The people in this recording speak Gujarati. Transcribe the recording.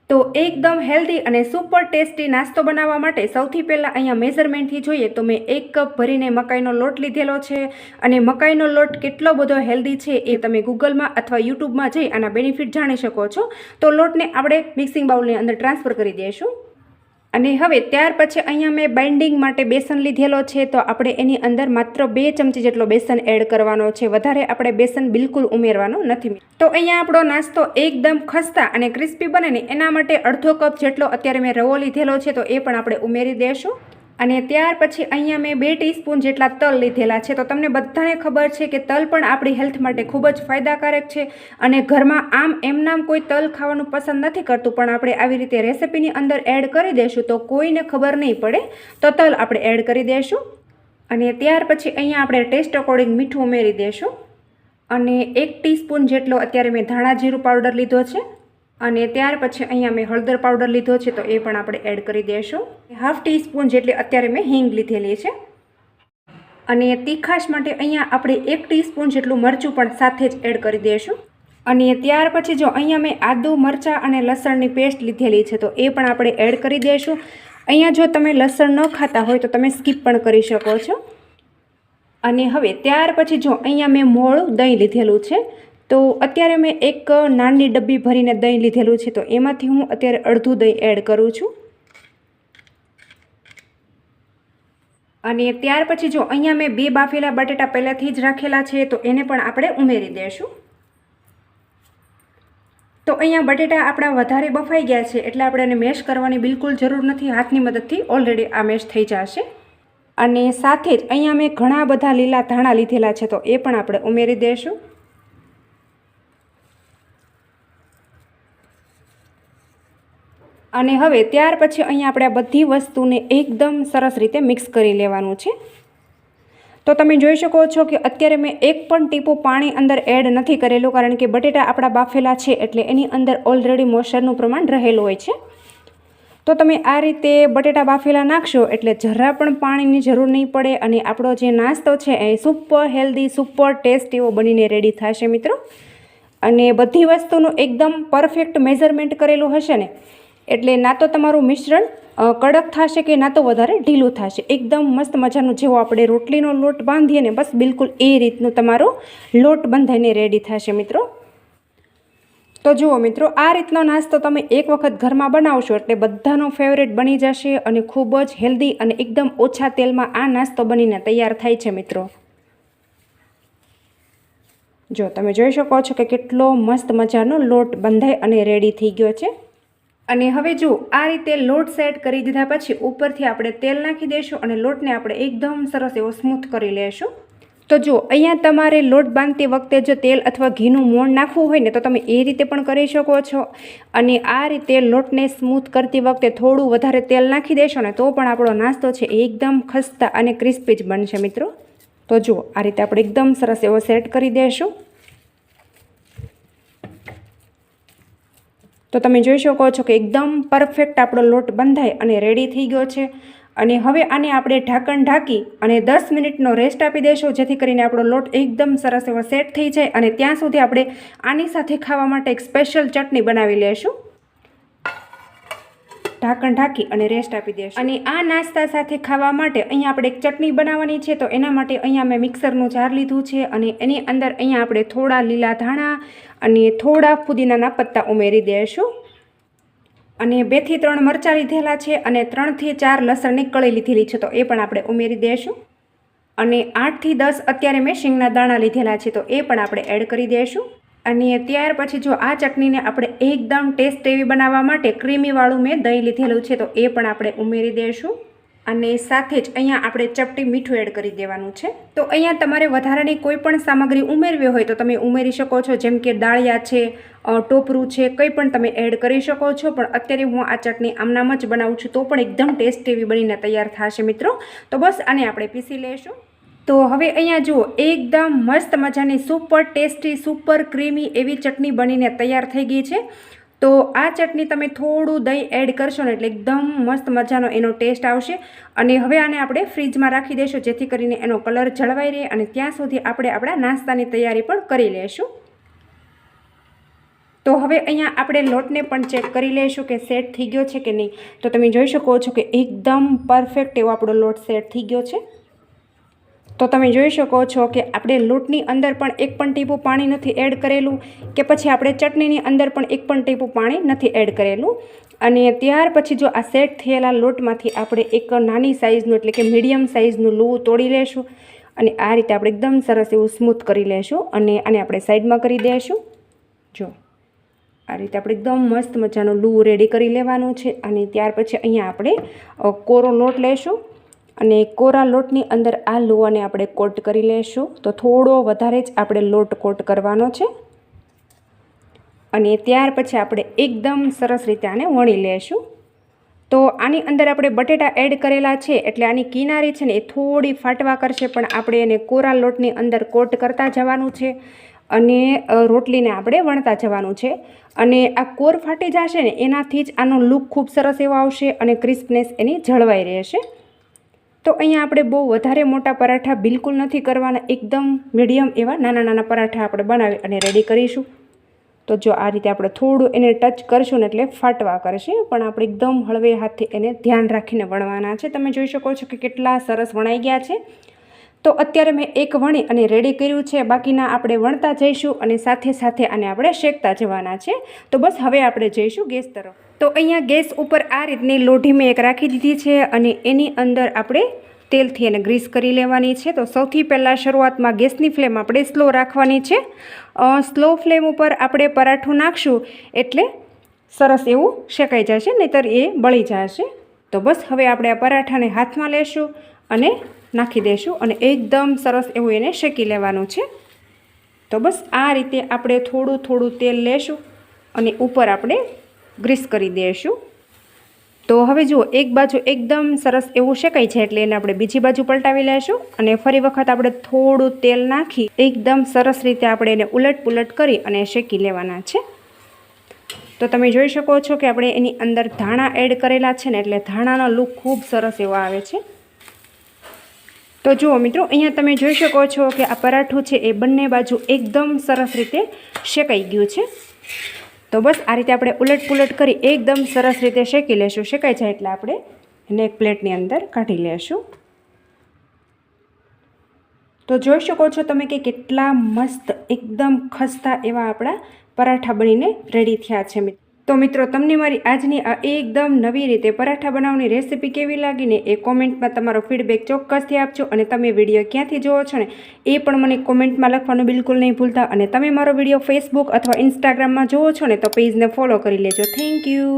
તો એકદમ હેલ્ધી અને સુપર ટેસ્ટી નાસ્તો બનાવવા માટે સૌથી પહેલાં અહીંયા મેઝરમેન્ટથી જોઈએ તો મેં 1 કપ ભરીને મકાઈનો લોટ લીધેલો છે અને મકાઈનો લોટ કેટલો બધો હેલ્ધી છે એ તમે ગૂગલમાં અથવા યુટ્યુબમાં જઈ આના બેનિફિટ જાણી શકો છો. તો લોટને આપણે મિક્સિંગ બાઉલની અંદર ટ્રાન્સફર કરી દઈશું. અને હવે ત્યાર પછી અહીંયા મેં બાઇન્ડિંગ માટે બેસન લીધેલો છે. તો આપણે એની અંદર માત્ર 2 ચમચી જેટલો બેસન એડ કરવાનો છે. વધારે આપણે બેસન બિલકુલ ઉમેરવાનો નથી. તો અહીંયા આપણો નાસ્તો એકદમ ખસ્તા અને ક્રિસ્પી બને ને એના માટે અડધો કપ જેટલો અત્યારે મેં રવો લીધેલો છે. તો એ પણ આપણે ઉમેરી દઈશું. અને ત્યાર પછી અહીંયા મેં 2 ટીસ્પૂન જેટલા તલ લીધેલા છે. તો તમને બધાને ખબર છે કે તલ પણ આપણી હેલ્થ માટે ખૂબ જ ફાયદાકારક છે અને ઘરમાં એમનામ કોઈ તલ ખાવાનું પસંદ નથી કરતું, પણ આપણે આવી રીતે રેસિપીની અંદર એડ કરી દઈશું તો કોઈને ખબર નહીં પડે. તો તલ આપણે એડ કરી દઈશું. અને ત્યાર પછી અહીંયા આપણે ટેસ્ટ અકોર્ડિંગ મીઠું ઉમેરી દઈશું. અને 1 ટીસ્પૂન જેટલો અત્યારે મેં ધાણા જીરું પાવડર લીધો છે. અને ત્યાર પછી અહીંયા મેં હળદર પાવડર લીધો છે. તો એ પણ આપણે એડ કરી દઈશું. 1/2 ટીસ્પૂન જેટલી અત્યારે મેં હિંગ લીધેલી છે. અને તીખાશ માટે અહીંયા આપણે 1 ટીસ્પૂન જેટલું મરચું પણ સાથે જ એડ કરી દઈશું. અને ત્યાર પછી જો અહીંયા મેં આદુ મરચાં અને લસણની પેસ્ટ લીધેલી છે. તો એ પણ આપણે એડ કરી દઈશું. અહીંયા જો તમે લસણ ન ખાતા હોય તો તમે સ્કીપ પણ કરી શકો છો. અને હવે ત્યાર પછી જો અહીંયા મેં મોળું દહીં લીધેલું છે. તો અત્યારે મેં એક નાની ડબ્બી ભરીને દહીં લીધેલું છે. તો એમાંથી હું અત્યારે અડધું દહીં એડ કરું છું. અને ત્યાર પછી જો અહીંયા મેં 2 બાફેલા બટેટા પહેલાંથી જ રાખેલા છે. તો એને પણ આપણે ઉમેરી દઈશું. તો અહીંયા બટેટા આપણા વધારે બફાઈ ગયા છે એટલે આપણે એને મેશ કરવાની બિલકુલ જરૂર નથી. હાથની મદદથી ઓલરેડી આ મેશ થઈ જશે. અને સાથે જ અહીંયા મેં ઘણા બધા લીલા ધાણા લીધેલા છે. તો એ પણ આપણે ઉમેરી દઈશું. અને હવે ત્યાર પછી અહીંયા આપણે આ બધી વસ્તુને એકદમ સરસ રીતે મિક્સ કરી લેવાનું છે. તો તમે જોઈ શકો છો કે અત્યારે મેં 1 પણ ટીપું પાણી અંદર એડ નથી કરેલું, કારણ કે બટેટા આપણા બાફેલા છે એટલે એની અંદર ઓલરેડી મોઇસ્ચરનું પ્રમાણ રહેલું હોય છે. તો તમે આ રીતે બટેટા બાફેલા નાખશો એટલે જરા પણ પાણીની જરૂર નહીં પડે અને આપણો જે નાસ્તો છે એ સુપર હેલ્ધી સુપર ટેસ્ટ એવો બનીને રેડી થશે મિત્રો. અને બધી વસ્તુનું એકદમ પરફેક્ટ મેઝરમેન્ટ કરેલું હશે ને એટલે ના તો તમારું મિશ્રણ કડક થશે કે ના તો વધારે ઢીલું થશે. એકદમ મસ્ત મજાનું જેવો આપણે રોટલીનો લોટ બાંધીએ ને બસ બિલકુલ એ રીતનું તમારો લોટ બંધાઈને રેડી થશે મિત્રો. તો જુઓ મિત્રો, આ રીતનો નાસ્તો તમે એક વખત ઘરમાં બનાવશો એટલે બધાનો ફેવરેટ બની જશે અને ખૂબ જ હેલ્ધી અને એકદમ ઓછા તેલમાં આ નાસ્તો બનીને તૈયાર થાય છે મિત્રો. જો તમે જોઈ શકો છો કે કેટલો મસ્ત મજાનો લોટ બંધાઈ અને રેડી થઈ ગયો છે. અને હવે જો આ રીતે લોટ સેટ કરી દીધા પછી ઉપરથી આપણે તેલ નાખી દઈશું અને લોટને આપણે એકદમ સરસ એવો સ્મૂથ કરી લેશું. તો જો અહીંયા તમારે લોટ બાંધતી વખતે જો તેલ અથવા ઘીનું મોણ નાખવું હોય ને તો તમે એ રીતે પણ કરી શકો છો. અને આ રીતે લોટને સ્મૂથ કરતી વખતે થોડું વધારે તેલ નાખી દેશો ને તો પણ આપણો નાસ્તો છે એકદમ ખસ્તા અને ક્રિસ્પી જ બનશે મિત્રો. તો જુઓ આ રીતે આપણે એકદમ સરસ એવો સેટ કરી દઈશું. તો તમે જોઈ શકો છો કે એકદમ પરફેક્ટ આપણો લોટ બંધાય અને રેડી થઈ ગયો છે. અને હવે આને આપણે ઢાંકણ ઢાંકી અને 10 મિનિટનો રેસ્ટ આપી દઈશું, જેથી કરીને આપણો લોટ એકદમ સરસ એવો સેટ થઈ જાય. અને ત્યાં સુધી આપણે આની સાથે ખાવા માટે એક સ્પેશિયલ ચટણી બનાવી લઈશું. ઢાંકણ ઢાંકી અને રેસ્ટ આપી દઈશું. અને આ નાસ્તા સાથે ખાવા માટે અહીંયા આપણે એક ચટણી બનાવવાની છે. તો એના માટે અહીંયા મેં મિક્સરનું જાર લીધું છે અને એની અંદર અહીંયા આપણે થોડા લીલા ધાણા અને થોડા ફુદીનાના પત્તા ઉમેરી દઈશું. અને 2 થી 3 મરચાં લીધેલા છે અને 3 થી 4 લસણની કળી લીધેલી છે. તો એ પણ આપણે ઉમેરી દઈશું. અને 8 થી 10 અત્યારે મેં શીંગના દાણા લીધેલા છે. તો એ પણ આપણે એડ કરી દઈશું. અને ત્યાર પછી જો આ ચટણીને આપણે એકદમ ટેસ્ટ એવી બનાવવા માટે ક્રીમીવાળું મેં દહીં લીધેલું છે. તો એ પણ આપણે ઉમેરી દઈશું. અને સાથે જ અહીંયા આપણે ચપટી મીઠું એડ કરી દેવાનું છે. તો અહીંયા તમારે વધારાની કોઈ પણ સામગ્રી ઉમેરવી હોય તો તમે ઉમેરી શકો છો, જેમ કે દાળિયા છે, ટોપરું છે, કંઈ પણ તમે એડ કરી શકો છો. પણ અત્યારે હું આ ચટણી આમનામ જ બનાવું છું તો પણ એકદમ ટેસ્ટી એવી બનીને તૈયાર થશે મિત્રો. તો બસ આને આપણે પીસી લઈશું. તો હવે અહીંયા જુઓ એકદમ મસ્ત મજાની સુપર ટેસ્ટી સુપર ક્રીમી એવી ચટણી બનીને તૈયાર થઈ ગઈ છે. તો આ ચટણી તમે થોડું દહીં એડ કરશો ને એટલે એકદમ મસ્ત મજાનો એનો ટેસ્ટ આવશે. અને હવે આને આપણે ફ્રીજમાં રાખી દઈશું, જેથી કરીને એનો કલર જળવાઈ રહે અને ત્યાં સુધી આપણે આપણા નાસ્તાની તૈયારી પણ કરી લઈશું. તો હવે અહીંયા આપણે લોટને પણ ચેક કરી લઈશું કે સેટ થઈ ગયો છે કે નહીં. તો તમે જોઈ શકો છો કે એકદમ પરફેક્ટ એવો આપણો લોટ સેટ થઈ ગયો છે. તો તમે જોઈ શકો છો કે આપણે લોટની અંદર પણ એક પણ ટીપું પાણી નથી એડ કરેલું, કે પછી આપણે ચટણીની અંદર પણ એક પણ ટીપું પાણી નથી એડ કરેલું. અને ત્યાર પછી જો આ સેટ થયેલા લોટમાંથી આપણે એક નાની સાઇઝનું એટલે કે મીડિયમ સાઇઝનું લૂવું તોડી લેશું અને આ રીતે આપણે એકદમ સરસ એવું સ્મૂથ કરી લેશું અને આને આપણે સાઈડમાં કરી દઈશું. જો આ રીતે આપણે એકદમ મસ્ત મજાનું લૂવું રેડી કરી લેવાનું છે. અને ત્યાર પછી અહીંયા આપણે કોરો લોટ લઈશું અને કોરા લોટની અંદર આ લૂવાને આપણે કોટ કરી લઈશું. તો થોડો વધારે જ આપણે લોટ કોટ કરવાનો છે અને ત્યાર પછી આપણે એકદમ સરસ રીતે આને વણી લેશું. તો આની અંદર આપણે બટેટા એડ કરેલા છે એટલે આની કિનારી છે ને એ થોડી ફાટવા કરશે, પણ આપણે એને કોરા લોટની અંદર કોટ કરતા જવાનું છે અને રોટલીને આપણે વણતા જવાનું છે. અને આ કોર ફાટી જશે ને એનાથી જ આનો લુક ખૂબ સરસ એવો આવશે અને ક્રિસ્પનેસ એની જળવાઈ રહેશે. તો અહીંયા આપણે બહુ વધારે મોટા પરાઠા બિલકુલ નથી કરવાના, એકદમ મીડિયમ એવા નાના નાના પરાઠા આપણે બનાવી અને રેડી કરીશું. તો જો આ રીતે આપણે થોડું એને ટચ કરશું ને એટલે ફાટવા કરશે, પણ આપણે એકદમ હળવે હાથથી એને ધ્યાન રાખીને વણવાના છે. તમે જોઈ શકો છો કે કેટલા સરસ વણાઈ ગયા છે. તો અત્યારે મેં એક વણી અને રેડી કર્યું છે, બાકીના આપણે વણતા જઈશું અને સાથે સાથે આને આપણે શેકતા જવાના છે. તો બસ હવે આપણે જઈશું ગેસ તરફ. તો અહીંયા ગેસ ઉપર આ રીતની લોઢી મેં એક રાખી દીધી છે અને એની અંદર આપણે તેલથી એને ગ્રીસ કરી લેવાની છે. તો સૌથી પહેલાં શરૂઆતમાં ગેસની ફ્લેમ આપણે સ્લો રાખવાની છે. સ્લો ફ્લેમ ઉપર આપણે પરાઠું નાખશું એટલે સરસ એવું શેકાઈ જશે, નહીંતર એ બળી જશે. તો બસ હવે આપણે આ પરાઠાને હાથમાં લેશું અને નાખી દઈશું અને એકદમ સરસ એવું એને શેકી લેવાનું છે. તો બસ આ રીતે આપણે થોડું થોડું તેલ લેશું અને ઉપર આપણે ગ્રીસ કરી દઈશું. તો હવે જુઓ એક બાજુ એકદમ સરસ એવું શેકાય છે એટલે એને આપણે બીજી બાજુ પલટાવી લઈશું અને ફરી વખત આપણે થોડું તેલ નાખી એકદમ સરસ રીતે આપણે એને ઉલટ પુલટ કરી અને શેકી લેવાના છે. તો તમે જોઈ શકો છો કે આપણે એની અંદર ધાણા એડ કરેલા છે ને એટલે ધાણાનો લુક ખૂબ સરસ એવો આવે છે. તો જુઓ મિત્રો, અહીંયા તમે જોઈ શકો છો કે આ પરાઠું છે એ બંને બાજુ એકદમ સરસ રીતે શેકાઈ ગયું છે. તો બસ આ રીતે આપણે ઉલટ પુલટ કરી એકદમ સરસ રીતે શેકી લેશું. શેકાઈ જાય એટલે આપણે એને એક પ્લેટની અંદર કાઢી લેશું. તો જોઈ શકો છો તમે કે કેટલા મસ્ત એકદમ ખસ્તા એવા આપણા પરાઠા બનીને રેડી થયા છે. તો મિત્રો, તમને મારી આજની આ એકદમ નવી રીતે પરાઠા બનાવવાની રેસીપી કેવી લાગીને એ કોમેન્ટમાં તમારો ફીડબેક ચોક્કસથી આપજો. અને તમે વિડીયો ક્યાંથી જુઓ છો ને એ પણ મને કોમેન્ટમાં લખવાનું બિલકુલ નહીં ભૂલતા. અને તમે મારો વિડીયો ફેસબુક અથવા ઇન્સ્ટાગ્રામમાં જુઓ છો ને તો પેજને ફોલો કરી લેજો. Thank you.